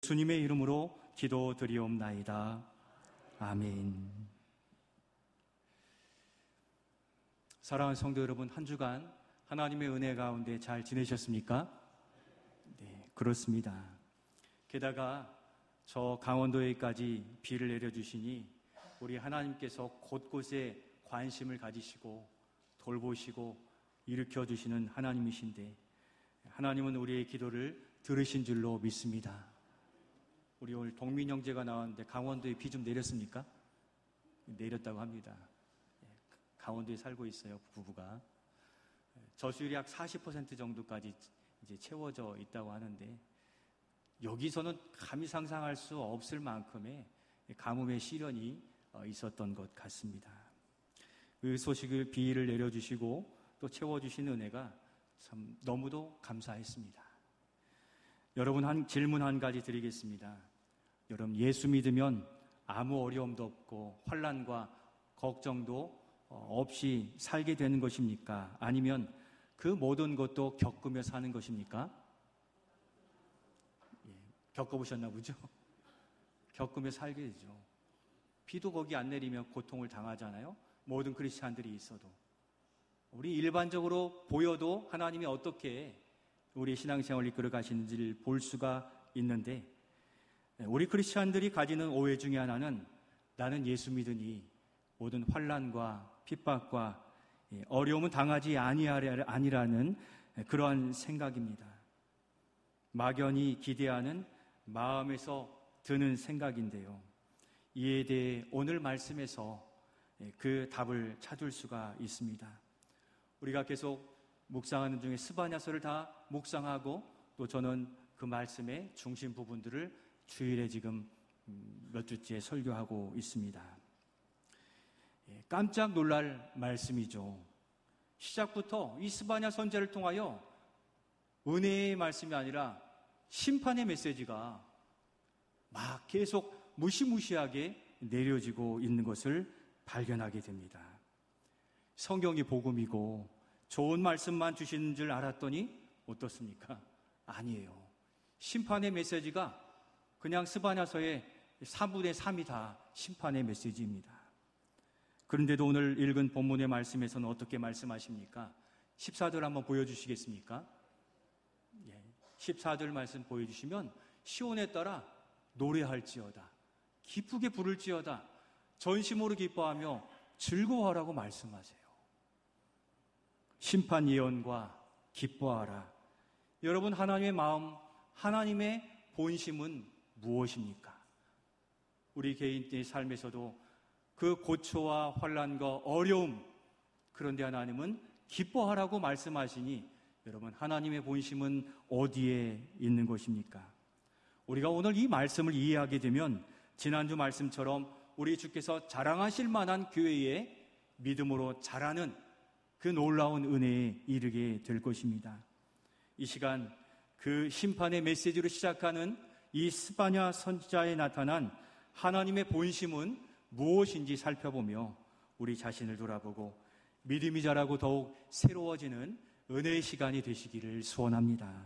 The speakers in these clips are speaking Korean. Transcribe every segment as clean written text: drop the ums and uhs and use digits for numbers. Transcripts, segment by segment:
주님의 이름으로 기도드리옵나이다. 아멘. 사랑하는 성도 여러분, 한 주간 하나님의 은혜 가운데 잘 지내셨습니까? 네, 그렇습니다. 게다가 저 강원도에까지 비를 내려주시니 우리 하나님께서 곳곳에 관심을 가지시고 돌보시고 일으켜주시는 하나님이신데, 하나님은 우리의 기도를 들으신 줄로 믿습니다. 우리 오늘 동민 형제가 나왔는데 강원도에 비 좀 내렸습니까? 내렸다고 합니다. 강원도에 살고 있어요, 부부가. 저수율이 약 40% 정도까지 이제 채워져 있다고 하는데, 여기서는 감히 상상할 수 없을 만큼의 가뭄의 시련이 있었던 것 같습니다. 그 소식을 비를 내려주시고 또 채워주신 은혜가 참 너무도 감사했습니다. 여러분, 질문 한 가지 드리겠습니다. 여러분, 예수 믿으면 아무 어려움도 없고 환난과 걱정도 없이 살게 되는 것입니까? 아니면 그 모든 것도 겪으며 사는 것입니까? 겪어보셨나 보죠? 겪으며 살게 되죠. 비도 거기 안 내리면 고통을 당하잖아요. 모든 크리스찬들이 있어도. 우리 일반적으로 보여도 하나님이 어떻게 우리 신앙생활을 이끌어 가시는지를 볼 수가 있는데, 우리 크리스찬들이 가지는 오해 중에 하나는 나는 예수 믿으니 모든 환난과 핍박과 어려움은 당하지 아니라는 그러한 생각입니다. 막연히 기대하는 마음에서 드는 생각인데요. 이에 대해 오늘 말씀에서 그 답을 찾을 수가 있습니다. 우리가 계속 묵상하는 중에 스바냐서를 다 묵상하고, 또 저는 그 말씀의 중심 부분들을 주일에 지금 몇 주째 설교하고 있습니다. 깜짝 놀랄 말씀이죠. 시작부터 이 스바냐 선지자를 통하여 은혜의 말씀이 아니라 심판의 메시지가 막 계속 무시무시하게 내려지고 있는 것을 발견하게 됩니다. 성경이 복음이고 좋은 말씀만 주시는 줄 알았더니 어떻습니까? 아니에요. 심판의 메시지가 그냥 스바냐서의 3분의 3이 다 심판의 메시지입니다. 그런데도 오늘 읽은 본문의 말씀에서는 어떻게 말씀하십니까? 14절 한번 보여주시겠습니까? 14절 말씀 보여주시면 시온에 따라 노래할지어다, 기쁘게 부를지어다, 전심으로 기뻐하며 즐거워하라고 말씀하세요. 심판 예언과 기뻐하라. 여러분, 하나님의 마음, 하나님의 본심은 무엇입니까? 우리 개인의 삶에서도 그 고초와 환난과 어려움, 그런데 하나님은 기뻐하라고 말씀하시니 여러분, 하나님의 본심은 어디에 있는 것입니까? 우리가 오늘 이 말씀을 이해하게 되면 지난주 말씀처럼 우리 주께서 자랑하실 만한 교회의 믿음으로 자라는 그 놀라운 은혜에 이르게 될 것입니다. 이 시간 그 심판의 메시지로 시작하는 이 스바냐 선지자에 나타난 하나님의 본심은 무엇인지 살펴보며 우리 자신을 돌아보고 믿음이 자라고 더욱 새로워지는 은혜의 시간이 되시기를 소원합니다.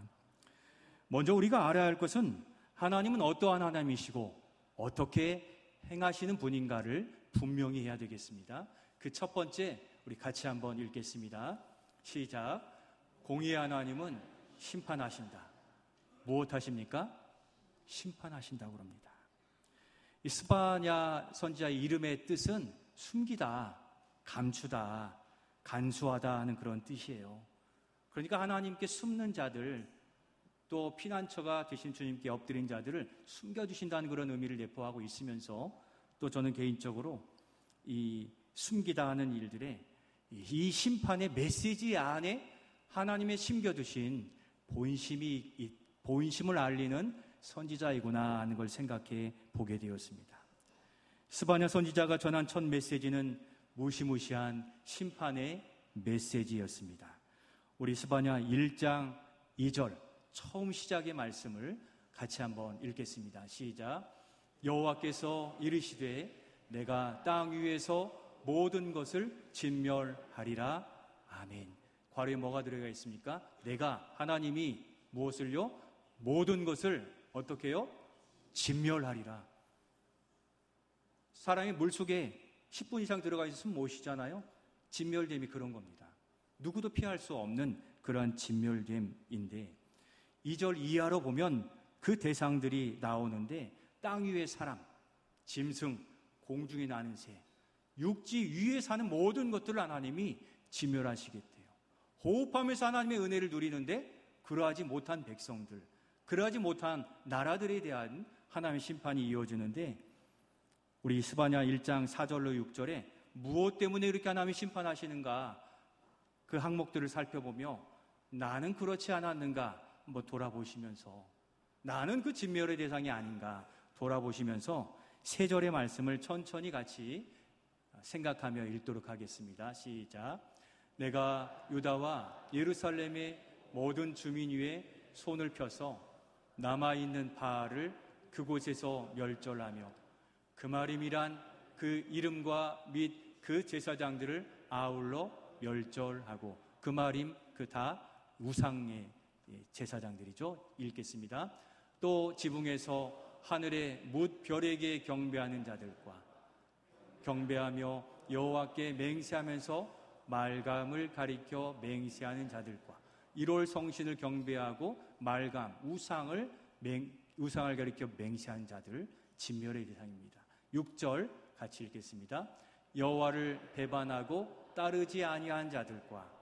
먼저 우리가 알아야 할 것은 하나님은 어떠한 하나님이시고 어떻게 행하시는 분인가를 분명히 해야 되겠습니다. 그 첫 번째, 우리 같이 한번 읽겠습니다. 시작. 공의의 하나님은 심판하신다. 무엇하십니까? 심판하신다고 합니다. 이 스바냐 선지자의 이름의 뜻은 숨기다, 감추다, 간수하다 하는 그런 뜻이에요. 그러니까 하나님께 숨는 자들, 또 피난처가 되신 주님께 엎드린 자들을 숨겨주신다는 그런 의미를 내포하고 있으면서, 또 저는 개인적으로 이 숨기다 하는 일들에 이 심판의 메시지 안에 하나님의 심겨두신 본심을 알리는 선지자이구나 하는 걸 생각해 보게 되었습니다. 스바냐 선지자가 전한 첫 메시지는 무시무시한 심판의 메시지였습니다. 우리 스바냐 1장 2절 처음 시작의 말씀을 같이 한번 읽겠습니다. 시작. 여호와께서 이르시되 내가 땅 위에서 모든 것을 진멸하리라. 아멘. 괄호에 뭐가 들어가 있습니까? 내가, 하나님이 무엇을요? 모든 것을 어떻게 해요? 진멸하리라. 사람이 물속에 10분 이상 들어가 있으면 못 쉬잖아요. 진멸됨이 그런 겁니다. 누구도 피할 수 없는 그러한 진멸됨인데 2절 이하로 보면 그 대상들이 나오는데 땅 위의 사람, 짐승, 공중에 나는 새, 육지 위에 사는 모든 것들을 하나님이 진멸하시겠대요. 호흡하면서 하나님의 은혜를 누리는데 그러하지 못한 백성들, 그러하지 못한 나라들에 대한 하나님의 심판이 이어지는데 우리 스바냐 1장 4절로 6절에 무엇 때문에 이렇게 하나님이 심판하시는가 그 항목들을 살펴보며 나는 그렇지 않았는가 한번 돌아보시면서 나는 그 진멸의 대상이 아닌가 돌아보시면서 세 절의 말씀을 천천히 같이 생각하며 읽도록 하겠습니다. 시작. 내가 유다와 예루살렘의 모든 주민 위에 손을 펴서 남아있는 바알을 그곳에서 멸절하며 그 말임이란 그 이름과 및 그 제사장들을 아울러 멸절하고 그 말임 그 다 우상의 제사장들이죠. 읽겠습니다. 또 지붕에서 하늘의 뭇 별에게 경배하는 자들과 경배하며 여호와께 맹세하면서 말감을 가리켜 맹세하는 자들과 1월 성신을 경배하고 말감, 우상을 가리켜 맹세하는 자들 진멸의 대상입니다. 6절 같이 읽겠습니다. 여호와를 배반하고 따르지 아니한 자들과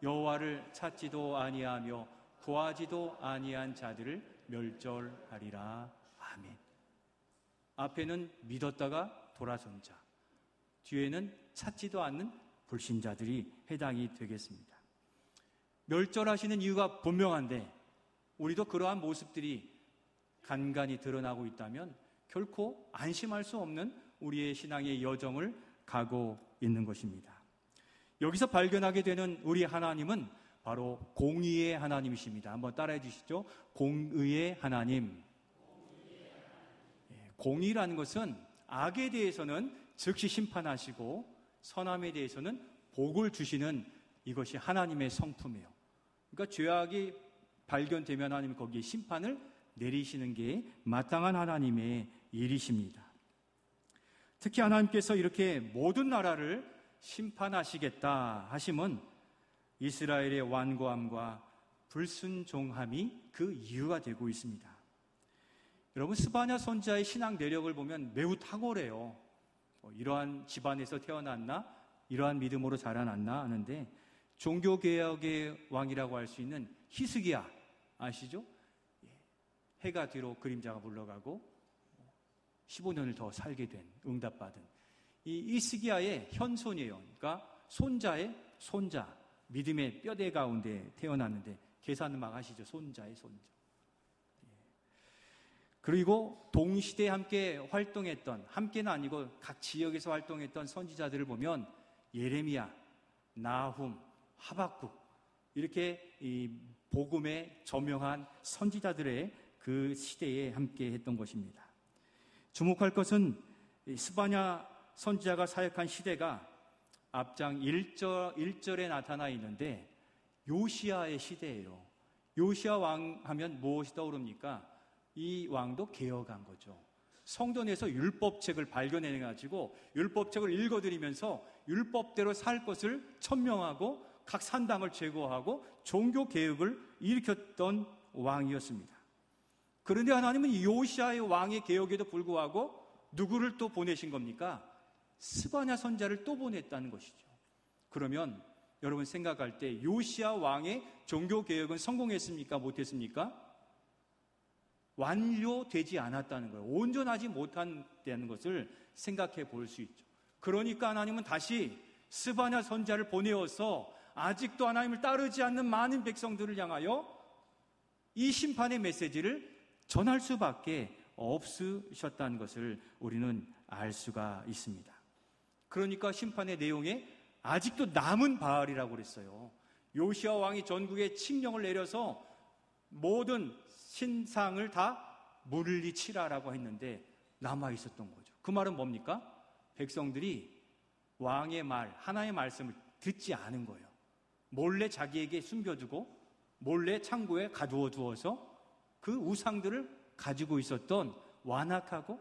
여호와를 찾지도 아니하며 구하지도 아니한 자들을 멸절하리라. 아멘. 앞에는 믿었다가 돌아선 자, 뒤에는 찾지도 않는 불신자들이 해당이 되겠습니다. 멸절하시는 이유가 분명한데 우리도 그러한 모습들이 간간히 드러나고 있다면 결코 안심할 수 없는 우리의 신앙의 여정을 가고 있는 것입니다. 여기서 발견하게 되는 우리 하나님은 바로 공의의 하나님이십니다. 한번 따라해 주시죠. 공의의 하나님. 공의라는 것은 악에 대해서는 즉시 심판하시고 선함에 대해서는 복을 주시는 이것이 하나님의 성품이에요. 그러니까 죄악이 발견되면 하나님이 거기에 심판을 내리시는 게 마땅한 하나님의 일이십니다. 특히 하나님께서 이렇게 모든 나라를 심판하시겠다 하심은 이스라엘의 완고함과 불순종함이 그 이유가 되고 있습니다. 여러분, 스바냐 선지자의 신앙 내력을 보면 매우 탁월해요. 이러한 집안에서 태어났나? 이러한 믿음으로 자라났나? 하는데 종교개혁의 왕이라고 할 수 있는 히스기야 아시죠? 해가 뒤로 그림자가 물러가고 15년을 더 살게 된, 응답받은 이 히스기야의 현손이에요. 그러니까 손자의 손자, 믿음의 뼈대 가운데 태어났는데 계산을 막 하시죠. 손자의 손자. 그리고 동시대에 함께 활동했던, 함께는 아니고 각 지역에서 활동했던 선지자들을 보면 예레미야, 나훔, 하박국 이렇게 이 복음에 저명한 선지자들의 그 시대에 함께 했던 것입니다. 주목할 것은 스바냐 선지자가 사역한 시대가 앞장 1절에 나타나 있는데 요시야의 시대예요. 요시야 왕 하면 무엇이 떠오릅니까? 이 왕도 개혁한 거죠. 성전에서 율법책을 발견해가지고 율법책을 읽어드리면서 율법대로 살 것을 천명하고 각 산당을 제거하고 종교개혁을 일으켰던 왕이었습니다. 그런데 하나님은 이 요시야의 왕의 개혁에도 불구하고 누구를 또 보내신 겁니까? 스바냐 선지자를 또 보냈다는 것이죠. 그러면 여러분 생각할 때 요시야 왕의 종교개혁은 성공했습니까? 못했습니까? 완료되지 않았다는 거예요. 온전하지 못한다는 것을 생각해 볼 수 있죠. 그러니까 하나님은 다시 스바냐 선지자를 보내어서 아직도 하나님을 따르지 않는 많은 백성들을 향하여 이 심판의 메시지를 전할 수밖에 없으셨다는 것을 우리는 알 수가 있습니다. 그러니까 심판의 내용에 아직도 남은 바알이라고 그랬어요. 요시야 왕이 전국에 칙령을 내려서 모든 신상을 다 물리치라라고 했는데 남아 있었던 거죠. 그 말은 뭡니까? 백성들이 왕의 말, 하나의 말씀을 듣지 않은 거예요. 몰래 자기에게 숨겨두고 몰래 창고에 가두어 두어서 그 우상들을 가지고 있었던 완악하고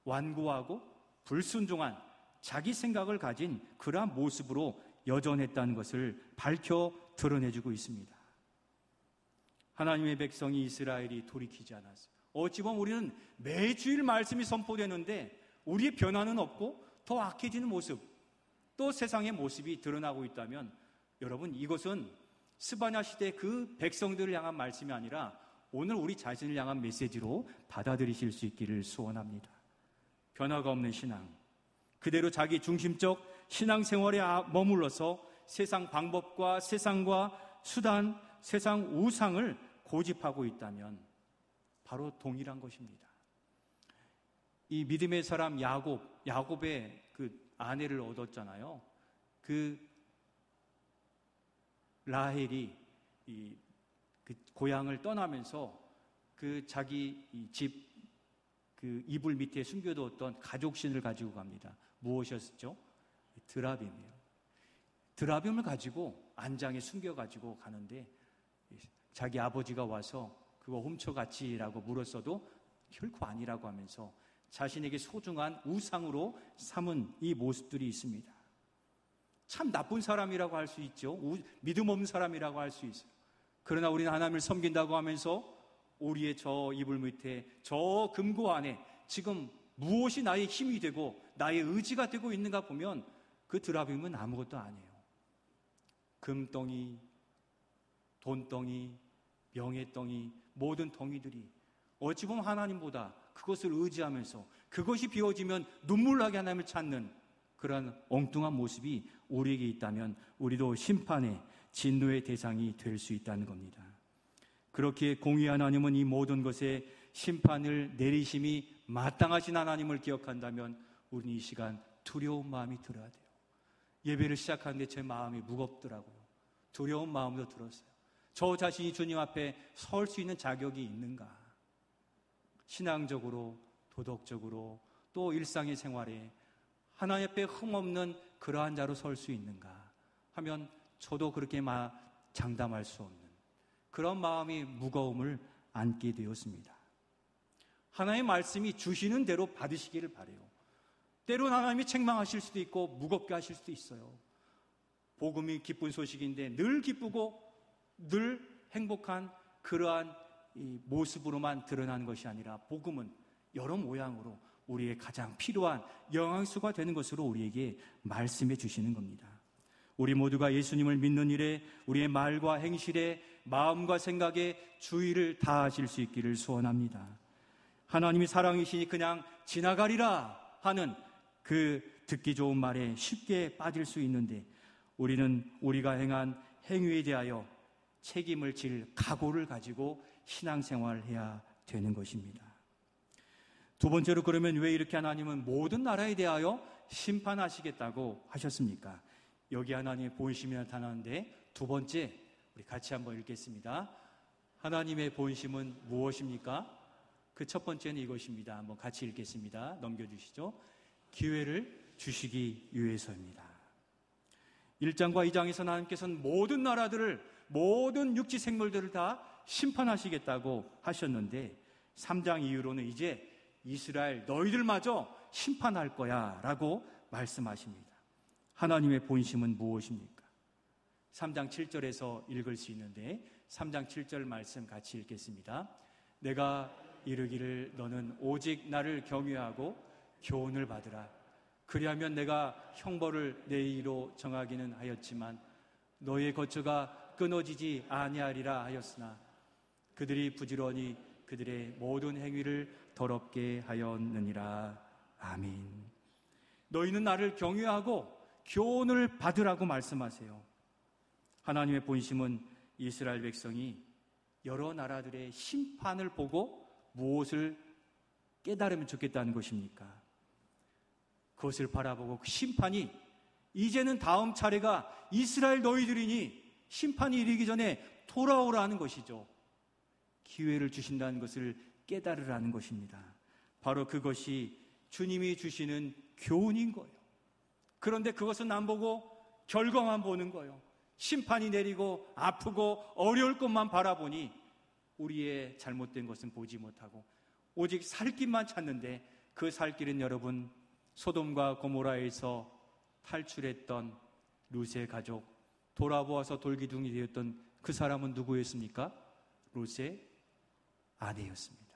완고하고 불순종한 자기 생각을 가진 그러한 모습으로 여전했다는 것을 밝혀 드러내주고 있습니다. 하나님의 백성이 이스라엘이 돌이키지 않았어요. 어찌 보면 우리는 매주일 말씀이 선포되는데 우리의 변화는 없고 더 악해지는 모습, 또 세상의 모습이 드러나고 있다면 여러분, 이것은 스바냐 시대 그 백성들을 향한 말씀이 아니라 오늘 우리 자신을 향한 메시지로 받아들이실 수 있기를 소원합니다. 변화가 없는 신앙, 그대로 자기 중심적 신앙생활에 머물러서 세상 방법과 세상과 수단, 세상 우상을 고집하고 있다면 바로 동일한 것입니다. 이 믿음의 사람 야곱의 그 아내를 얻었잖아요. 그 라헬이 그 고향을 떠나면서 그 자기 집 그 이불 밑에 숨겨두었던 가족신을 가지고 갑니다. 무엇이었죠? 드라빔이에요. 드라빔을 가지고 안장에 숨겨가지고 가는데 자기 아버지가 와서 그거 훔쳐갔지라고 물었어도 결코 아니라고 하면서 자신에게 소중한 우상으로 삼은 이 모습들이 있습니다. 참 나쁜 사람이라고 할 수 있죠. 믿음 없는 사람이라고 할 수 있어요. 그러나 우리는 하나님을 섬긴다고 하면서 우리의 저 이불 밑에 저 금고 안에 지금 무엇이 나의 힘이 되고 나의 의지가 되고 있는가 보면 그 드라빔은 아무것도 아니에요. 금덩이, 돈덩이, 명예덩이, 모든 덩이들이 어찌 보면 하나님보다 그것을 의지하면서 그것이 비워지면 눈물나게 하나님을 찾는 그런 엉뚱한 모습이 우리에게 있다면 우리도 심판의 진노의 대상이 될 수 있다는 겁니다. 그렇게 공의한 하나님은 이 모든 것에 심판을 내리심이 마땅하신 하나님을 기억한다면 우리는 이 시간 두려운 마음이 들어야 돼요. 예배를 시작하는데 제 마음이 무겁더라고요. 두려운 마음도 들었어요. 저 자신이 주님 앞에 설 수 있는 자격이 있는가? 신앙적으로, 도덕적으로, 또 일상의 생활에 하나님 앞에 흠없는 그러한 자로 설 수 있는가 하면 저도 그렇게 장담할 수 없는 그런 마음이 무거움을 안게 되었습니다. 하나님의 말씀이 주시는 대로 받으시기를 바라요. 때로는 하나님이 책망하실 수도 있고 무겁게 하실 수도 있어요. 복음이 기쁜 소식인데 늘 기쁘고 늘 행복한 그러한 이 모습으로만 드러나는 것이 아니라 복음은 여러 모양으로 우리의 가장 필요한 영양소가 되는 것으로 우리에게 말씀해 주시는 겁니다. 우리 모두가 예수님을 믿는 일에 우리의 말과 행실에 마음과 생각에 주의를 다하실 수 있기를 소원합니다. 하나님이 사랑이시니 그냥 지나가리라 하는 그 듣기 좋은 말에 쉽게 빠질 수 있는데 우리는 우리가 행한 행위에 대하여 책임을 질 각오를 가지고 신앙생활을 해야 되는 것입니다. 두 번째로, 그러면 왜 이렇게 하나님은 모든 나라에 대하여 심판하시겠다고 하셨습니까? 여기 하나님의 본심이 나타나는데 두 번째, 우리 같이 한번 읽겠습니다. 하나님의 본심은 무엇입니까? 그 첫 번째는 이것입니다. 한번 같이 읽겠습니다. 넘겨주시죠. 기회를 주시기 위해서입니다. 1장과 2장에서 하나님께서는 모든 나라들을, 모든 육지 생물들을 다 심판하시겠다고 하셨는데 3장 이후로는 이제 이스라엘 너희들마저 심판할 거야 라고 말씀하십니다. 하나님의 본심은 무엇입니까? 3장 7절에서 읽을 수 있는데 3장 7절 말씀 같이 읽겠습니다. 내가 이르기를 너는 오직 나를 경외하고 교훈을 받으라. 그리하면 내가 형벌을 내 의로 정하기는 하였지만 너의 거처가 끊어지지 아니하리라 하였으나 그들이 부지런히 그들의 모든 행위를 더럽게 하였느니라. 아멘. 너희는 나를 경외하고 교훈을 받으라고 말씀하세요. 하나님의 본심은 이스라엘 백성이 여러 나라들의 심판을 보고 무엇을 깨달으면 좋겠다는 것입니까? 그것을 바라보고 그 심판이 이제는 다음 차례가 이스라엘 너희들이니 심판이 이르기 전에 돌아오라는 것이죠. 기회를 주신다는 것을 깨달으라는 것입니다. 바로 그것이 주님이 주시는 교훈인 거예요. 그런데 그것은 안 보고 결과만 보는 거예요. 심판이 내리고 아프고 어려울 것만 바라보니 우리의 잘못된 것은 보지 못하고 오직 살 길만 찾는데 그 살 길은 여러분, 소돔과 고모라에서 탈출했던 롯의 가족, 돌아보아서 돌기둥이 되었던 그 사람은 누구였습니까? 롯의 아내였습니다.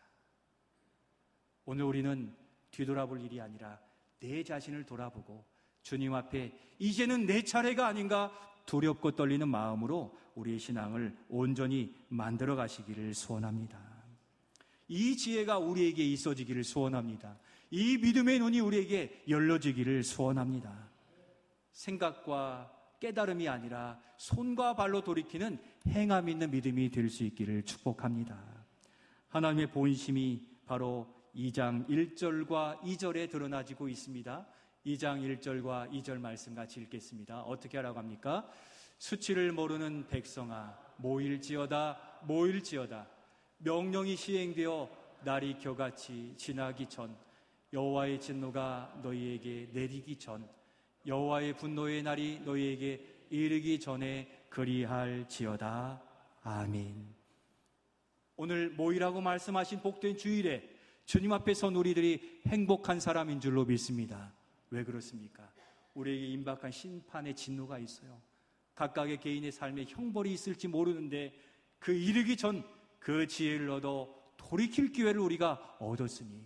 오늘 우리는 뒤돌아볼 일이 아니라 내 자신을 돌아보고 주님 앞에 이제는 내 차례가 아닌가 두렵고 떨리는 마음으로 우리의 신앙을 온전히 만들어 가시기를 소원합니다. 이 지혜가 우리에게 있어지기를 소원합니다. 이 믿음의 눈이 우리에게 열려지기를 소원합니다. 생각과 깨달음이 아니라 손과 발로 돌이키는 행함 있는 믿음이 될 수 있기를 축복합니다. 하나님의 본심이 바로 2장 1절과 2절에 드러나지고 있습니다. 2장 1절과 2절 말씀 같이 읽겠습니다. 어떻게 하라고 합니까? 수치를 모르는 백성아, 모일지어다, 모일지어다. 명령이 시행되어 날이 겨같이 지나기 전, 여호와의 진노가 너희에게 내리기 전, 여호와의 분노의 날이 너희에게 이르기 전에 그리할지어다. 아멘. 오늘 모이라고 말씀하신 복된 주일에 주님 앞에 선 우리들이 행복한 사람인 줄로 믿습니다. 왜 그렇습니까? 우리에게 임박한 심판의 진노가 있어요. 각각의 개인의 삶에 형벌이 있을지 모르는데 그 이르기 전 그 지혜를 얻어 돌이킬 기회를 우리가 얻었으니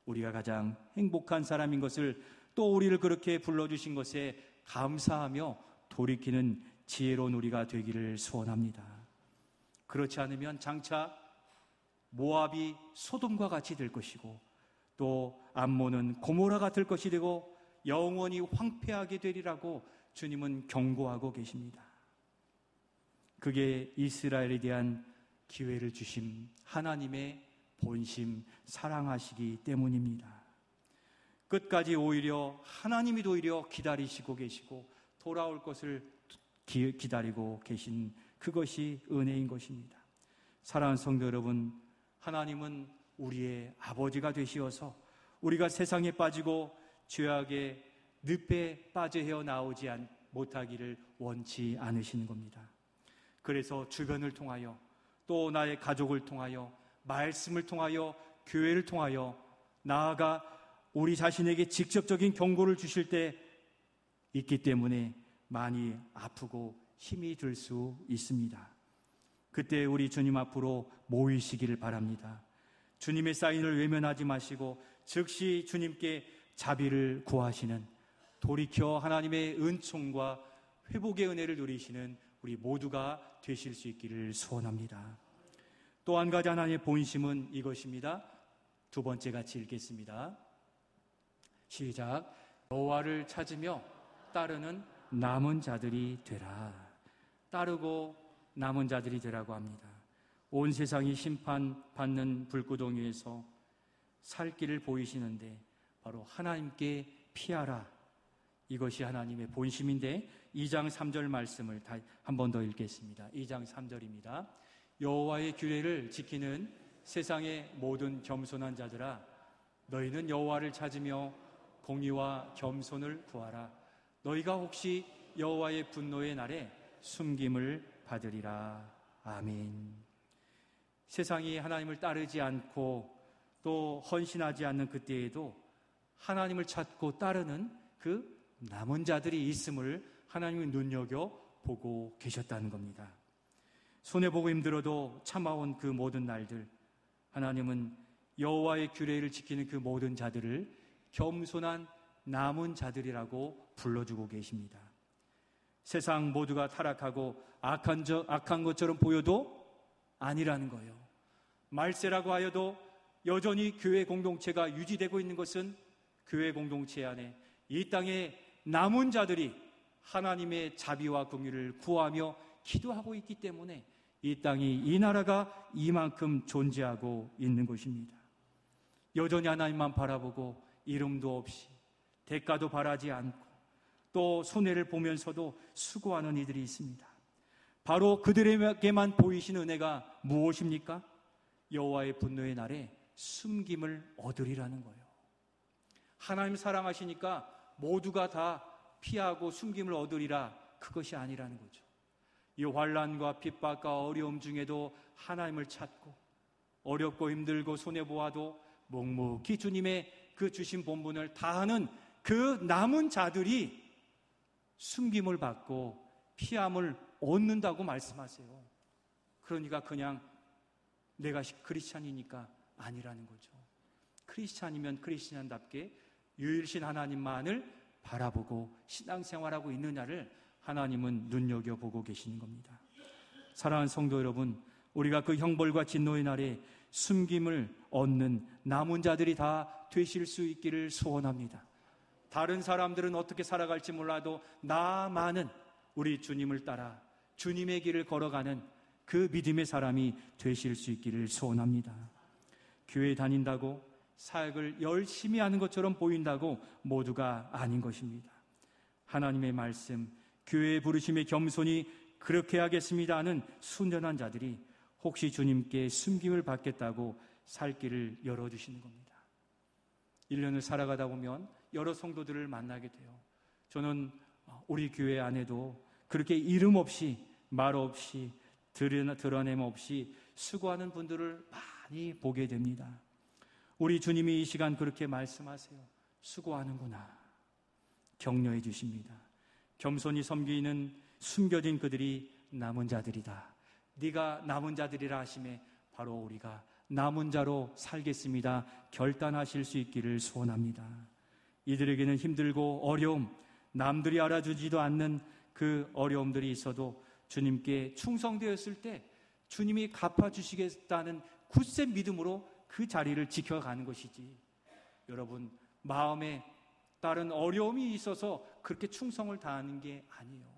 우리가 가장 행복한 사람인 것을, 또 우리를 그렇게 불러주신 것에 감사하며 돌이키는 지혜로운 우리가 되기를 소원합니다. 그렇지 않으면 장차 모압이 소돔과 같이 될 것이고, 또 암몬은 고모라가 될 것이 되고 영원히 황폐하게 되리라고 주님은 경고하고 계십니다. 그게 이스라엘에 대한 기회를 주심 하나님의 본심, 사랑하시기 때문입니다. 끝까지 오히려 하나님이 오히려 기다리시고 계시고 돌아올 것을 기다리고 계신 그것이 은혜인 것입니다. 사랑하는 성도 여러분, 하나님은 우리의 아버지가 되시어서 우리가 세상에 빠지고 죄악의 늪에 빠져 헤어나오지 못하기를 원치 않으시는 겁니다. 그래서 주변을 통하여, 또 나의 가족을 통하여, 말씀을 통하여, 교회를 통하여, 나아가 우리 자신에게 직접적인 경고를 주실 때 있기 때문에 많이 아프고 힘이 들 수 있습니다. 그때 우리 주님 앞으로 모이시기를 바랍니다. 주님의 사인을 외면하지 마시고 즉시 주님께 자비를 구하시는, 돌이켜 하나님의 은총과 회복의 은혜를 누리시는 우리 모두가 되실 수 있기를 소원합니다. 또 한 가지 하나님의 본심은 이것입니다. 두 번째 같이 읽겠습니다. 시작. 여호와를 찾으며 따르는 남은 자들이 되라. 따르고 남은 자들이 되라고 합니다. 온 세상이 심판받는 불구덩 위에서 살 길을 보이시는데 바로 하나님께 피하라. 이것이 하나님의 본심인데 2장 3절 말씀을 한 번 더 읽겠습니다. 2장 3절입니다. 여호와의 규례를 지키는 세상의 모든 겸손한 자들아, 너희는 여호와를 찾으며 공의와 겸손을 구하라. 너희가 혹시 여호와의 분노의 날에 숨김을 받으리라. 아멘. 세상이 하나님을 따르지 않고 또 헌신하지 않는 그때에도 하나님을 찾고 따르는 그 남은 자들이 있음을 하나님은 눈여겨보고 계셨다는 겁니다. 손해보고 힘들어도 참아온 그 모든 날들, 하나님은 여호와의 규례를 지키는 그 모든 자들을 겸손한 남은 자들이라고 불러주고 계십니다. 세상 모두가 타락하고 악한 것처럼 보여도 아니라는 거예요. 말세라고 하여도 여전히 교회 공동체가 유지되고 있는 것은 교회 공동체 안에 이 땅에 남은 자들이 하나님의 자비와 긍휼을 구하며 기도하고 있기 때문에 이 땅이, 이 나라가 이만큼 존재하고 있는 것입니다. 여전히 하나님만 바라보고 이름도 없이 대가도 바라지 않고 또 손해를 보면서도 수고하는 이들이 있습니다. 바로 그들에게만 보이신 은혜가 무엇입니까? 여호와의 분노의 날에 숨김을 얻으리라는 거예요. 하나님 사랑하시니까 모두가 다 피하고 숨김을 얻으리라, 그것이 아니라는 거죠. 이 환난과 핍박과 어려움 중에도 하나님을 찾고 어렵고 힘들고 손해보아도 묵묵히 주님의 그 주신 본분을 다하는 그 남은 자들이 숨김을 받고 피함을 얻는다고 말씀하세요. 그러니까 그냥 내가 크리스찬이니까 아니라는 거죠. 크리스찬이면 크리스찬답게 유일신 하나님만을 바라보고 신앙생활하고 있느냐를 하나님은 눈여겨보고 계시는 겁니다. 사랑하는 성도 여러분, 우리가 그 형벌과 진노의 날에 숨김을 얻는 남은 자들이 다 되실 수 있기를 소원합니다. 다른 사람들은 어떻게 살아갈지 몰라도 나만은 우리 주님을 따라 주님의 길을 걸어가는 그 믿음의 사람이 되실 수 있기를 소원합니다. 교회 다닌다고 사역을 열심히 하는 것처럼 보인다고 모두가 아닌 것입니다. 하나님의 말씀, 교회의 부르심에 겸손히 그렇게 하겠습니다 하는 순전한 자들이 혹시 주님께 숨김을 받겠다고 살 길을 열어주시는 겁니다. 1년을 살아가다 보면 여러 성도들을 만나게 돼요. 저는 우리 교회 안에도 그렇게 이름 없이 말 없이 드러냄 없이 수고하는 분들을 많이 보게 됩니다. 우리 주님이 이 시간 그렇게 말씀하세요. 수고하는구나. 격려해 주십니다. 겸손히 섬기는 숨겨진 그들이 남은 자들이다. 네가 남은 자들이라 하심에 바로 우리가 남은 자로 살겠습니다. 결단하실 수 있기를 소원합니다. 이들에게는 힘들고 어려움, 남들이 알아주지도 않는 그 어려움들이 있어도 주님께 충성되었을 때 주님이 갚아주시겠다는 굳센 믿음으로 그 자리를 지켜가는 것이지, 여러분 마음에 다른 어려움이 있어서 그렇게 충성을 다하는 게 아니에요.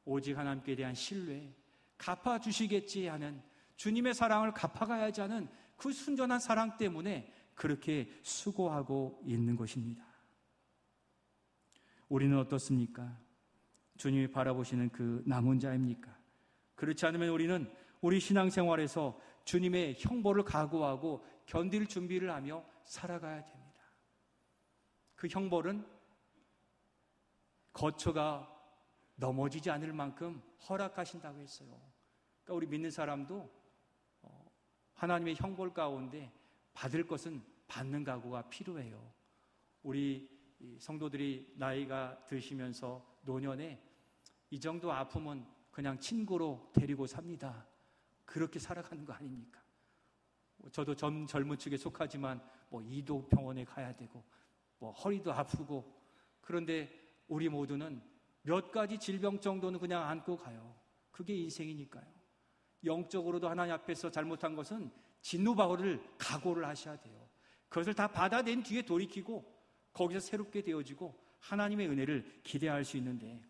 오직 하나님께 대한 신뢰, 갚아주시겠지 하는 주님의 사랑을 갚아가야지 하는 그 순전한 사랑 때문에 그렇게 수고하고 있는 것입니다. 우리는 어떻습니까? 주님이 바라보시는 그 남은 자입니까? 그렇지 않으면 우리는 우리 신앙생활에서 주님의 형벌을 각오하고 견딜 준비를 하며 살아가야 됩니다. 그 형벌은 거처가 넘어지지 않을 만큼 허락하신다고 했어요. 그러니까 우리 믿는 사람도 하나님의 형벌 가운데 받을 것은 받는 각오가 필요해요. 우리 성도들이 나이가 드시면서 노년에 이 정도 아픔은 그냥 친구로 데리고 삽니다. 그렇게 살아가는 거 아닙니까? 저도 젊은 축에 속하지만 이도병원에 가야 되고 허리도 아프고, 그런데 우리 모두는 몇 가지 질병 정도는 그냥 안고 가요. 그게 인생이니까요. 영적으로도 하나님 앞에서 잘못한 것은 진노바울을 각오를 하셔야 돼요. 그것을 다 받아낸 뒤에 돌이키고 거기서 새롭게 되어지고 하나님의 은혜를 기대할 수 있는데,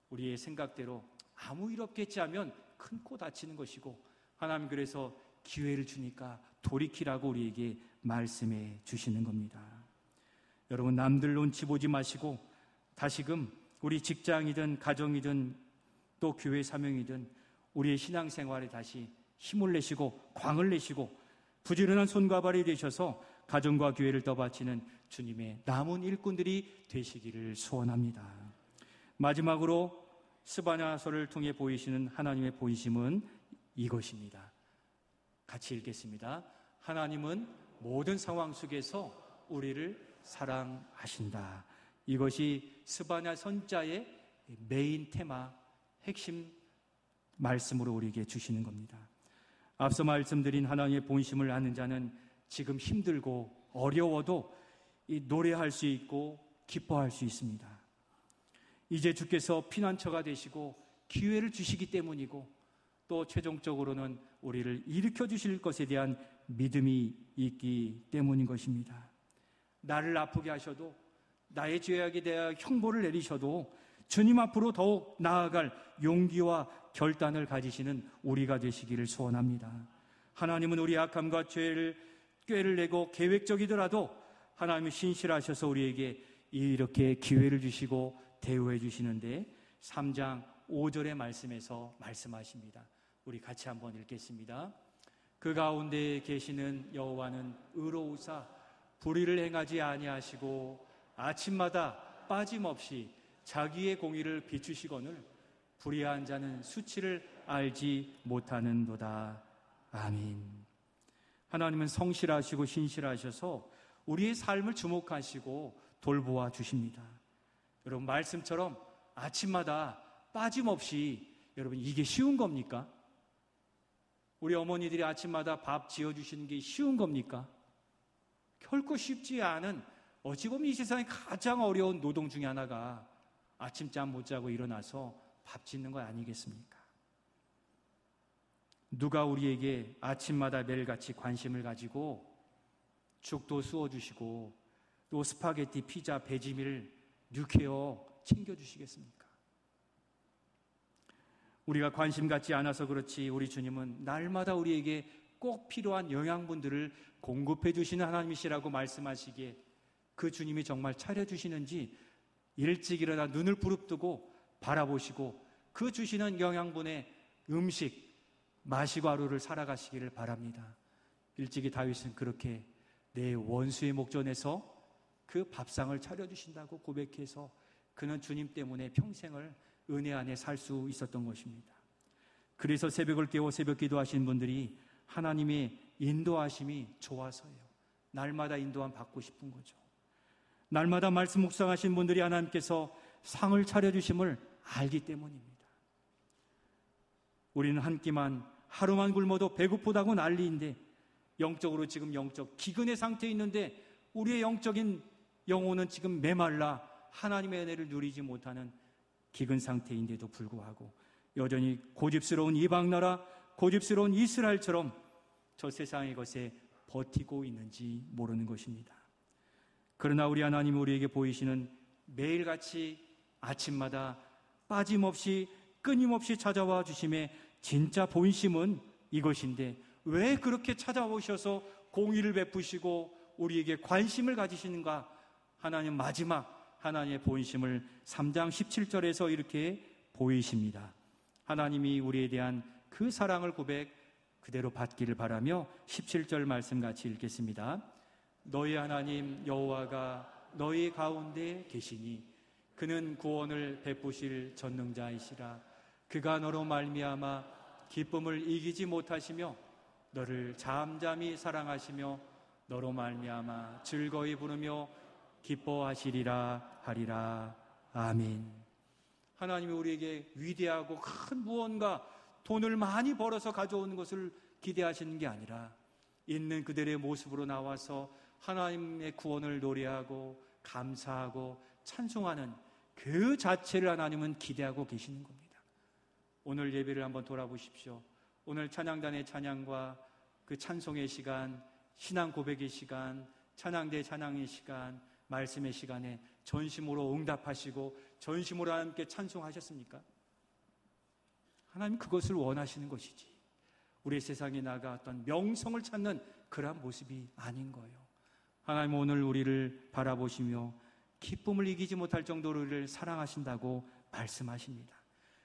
우리의 생각대로 아무 일 없겠지 하면 큰 코 다치는 것이고, 하나님 그래서 기회를 주니까 돌이키라고 우리에게 말씀해 주시는 겁니다. 여러분, 남들 눈치 보지 마시고 다시금 우리 직장이든 가정이든 또 교회 사명이든 우리의 신앙생활에 다시 힘을 내시고 광을 내시고 부지런한 손과 발이 되셔서 가정과 교회를 떠받치는 주님의 남은 일꾼들이 되시기를 소원합니다. 마지막으로 스바냐서를 통해 보이시는 하나님의 본심은 이것입니다. 같이 읽겠습니다. 하나님은 모든 상황 속에서 우리를 사랑하신다. 이것이 스바냐 선자의 메인 테마, 핵심 말씀으로 우리에게 주시는 겁니다. 앞서 말씀드린 하나님의 본심을 아는 자는 지금 힘들고 어려워도 노래할 수 있고 기뻐할 수 있습니다. 이제 주께서 피난처가 되시고 기회를 주시기 때문이고, 또 최종적으로는 우리를 일으켜 주실 것에 대한 믿음이 있기 때문인 것입니다. 나를 아프게 하셔도, 나의 죄악에 대하여 형벌을 내리셔도 주님 앞으로 더욱 나아갈 용기와 결단을 가지시는 우리가 되시기를 소원합니다. 하나님은 우리 악함과 죄를 꾀를 내고 계획적이더라도 하나님이 신실하셔서 우리에게 이렇게 기회를 주시고 대우해 주시는데, 3장 5절의 말씀에서 말씀하십니다. 우리 같이 한번 읽겠습니다. 그 가운데 계시는 여호와는 의로우사 불의를 행하지 아니하시고 아침마다 빠짐없이 자기의 공의를 비추시거늘 불의한 자는 수치를 알지 못하는도다. 아멘. 하나님은 성실하시고 신실하셔서 우리의 삶을 주목하시고 돌보아 주십니다. 여러분, 말씀처럼 아침마다 빠짐없이, 여러분, 이게 쉬운 겁니까? 우리 어머니들이 아침마다 밥 지어주시는 게 쉬운 겁니까? 결코 쉽지 않은, 어찌 보면 이 세상에 가장 어려운 노동 중에 하나가 아침잠 못 자고 일어나서 밥 짓는 거 아니겠습니까? 누가 우리에게 아침마다 매일같이 관심을 가지고 죽도 쑤어주시고 또 스파게티, 피자, 배지밀, 뉴케어 챙겨주시겠습니까? 우리가 관심 갖지 않아서 그렇지 우리 주님은 날마다 우리에게 꼭 필요한 영양분들을 공급해 주시는 하나님이시라고 말씀하시기에 그 주님이 정말 차려주시는지 일찍 일어나 눈을 부릅뜨고 바라보시고 그 주시는 영양분의 음식 마시고 하루를 살아가시기를 바랍니다. 일찍이 다윗은 그렇게 내 원수의 목전에서 그 밥상을 차려주신다고 고백해서 그는 주님 때문에 평생을 은혜 안에 살 수 있었던 것입니다. 그래서 새벽을 깨워 새벽 기도하신 분들이 하나님의 인도하심이 좋아서요. 날마다 인도함 받고 싶은 거죠. 날마다 말씀 묵상하신 분들이 하나님께서 상을 차려주심을 알기 때문입니다. 우리는 한 끼만 하루만 굶어도 배고프다고 난리인데 영적으로 지금 영적 기근의 상태에 있는데 우리의 영적인 영혼은 지금 메말라 하나님의 은혜를 누리지 못하는 기근 상태인데도 불구하고 여전히 고집스러운 이방나라, 고집스러운 이스라엘처럼 저 세상의 것에 버티고 있는지 모르는 것입니다. 그러나 우리 하나님이 우리에게 보이시는 매일같이 아침마다 빠짐없이 끊임없이 찾아와 주심의 진짜 본심은 이것인데 왜 그렇게 찾아오셔서 공의를 베푸시고 우리에게 관심을 가지시는가? 하나님 마지막 하나님의 본심을 3장 17절에서 이렇게 보이십니다. 하나님이 우리에 대한 그 사랑을 고백 그대로 받기를 바라며 17절 말씀 같이 읽겠습니다. 너희 하나님 여호와가 너희 가운데 계시니 그는 구원을 베푸실 전능자이시라. 그가 너로 말미암아 기쁨을 이기지 못하시며 너를 잠잠히 사랑하시며 너로 말미암아 즐거이 부르며 기뻐하시리라 하리라. 아멘. 하나님이 우리에게 위대하고 큰 무언가 돈을 많이 벌어서 가져오는 것을 기대하시는 게 아니라 있는 그들의 모습으로 나와서 하나님의 구원을 노래하고 감사하고 찬송하는 그 자체를 하나님은 기대하고 계시는 겁니다. 오늘 예배를 한번 돌아보십시오. 오늘 찬양단의 찬양과 그 찬송의 시간, 신앙 고백의 시간, 찬양대 찬양의 시간, 말씀의 시간에 전심으로 응답하시고 전심으로 하나님께 찬송하셨습니까? 하나님 그것을 원하시는 것이지 우리 세상에 나가 어떤 명성을 찾는 그러한 모습이 아닌 거예요. 하나님 오늘 우리를 바라보시며 기쁨을 이기지 못할 정도로 우리를 사랑하신다고 말씀하십니다.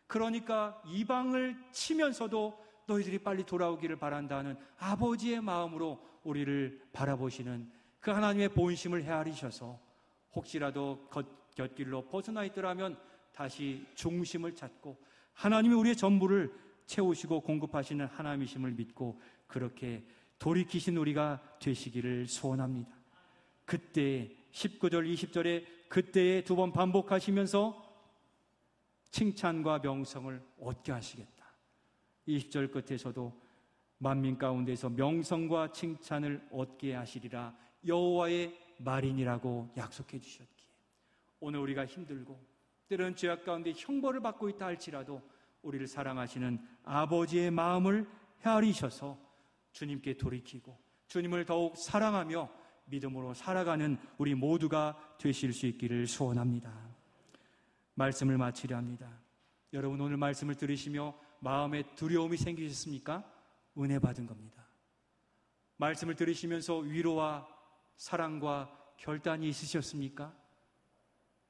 그러니까 이방을 치면서도 너희들이 빨리 돌아오기를 바란다는 아버지의 마음으로 우리를 바라보시는 그 하나님의 본심을 헤아리셔서 혹시라도 곁길로 벗어나 있더라면 다시 중심을 찾고 하나님이 우리의 전부를 채우시고 공급하시는 하나님이심을 믿고 그렇게 돌이키신 우리가 되시기를 소원합니다. 그때 19절 20절에 그때에 2번 반복하시면서 칭찬과 명성을 얻게 하시겠다. 20절 끝에서도 만민 가운데서 명성과 칭찬을 얻게 하시리라 여호와의 말이니라고 약속해 주셨기에 오늘 우리가 힘들고 때로는 죄악 가운데 형벌을 받고 있다 할지라도 우리를 사랑하시는 아버지의 마음을 헤아리셔서 주님께 돌이키고 주님을 더욱 사랑하며 믿음으로 살아가는 우리 모두가 되실 수 있기를 소원합니다. 말씀을 마치려 합니다. 여러분 오늘 말씀을 들으시며 마음에 두려움이 생기셨습니까? 은혜 받은 겁니다. 말씀을 들으시면서 위로와 사랑과 결단이 있으셨습니까?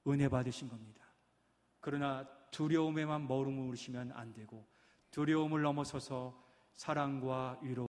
은혜 받으신 겁니다. 그러나 두려움에만 머무르시면 안 되고 두려움을 넘어서서 사랑과 위로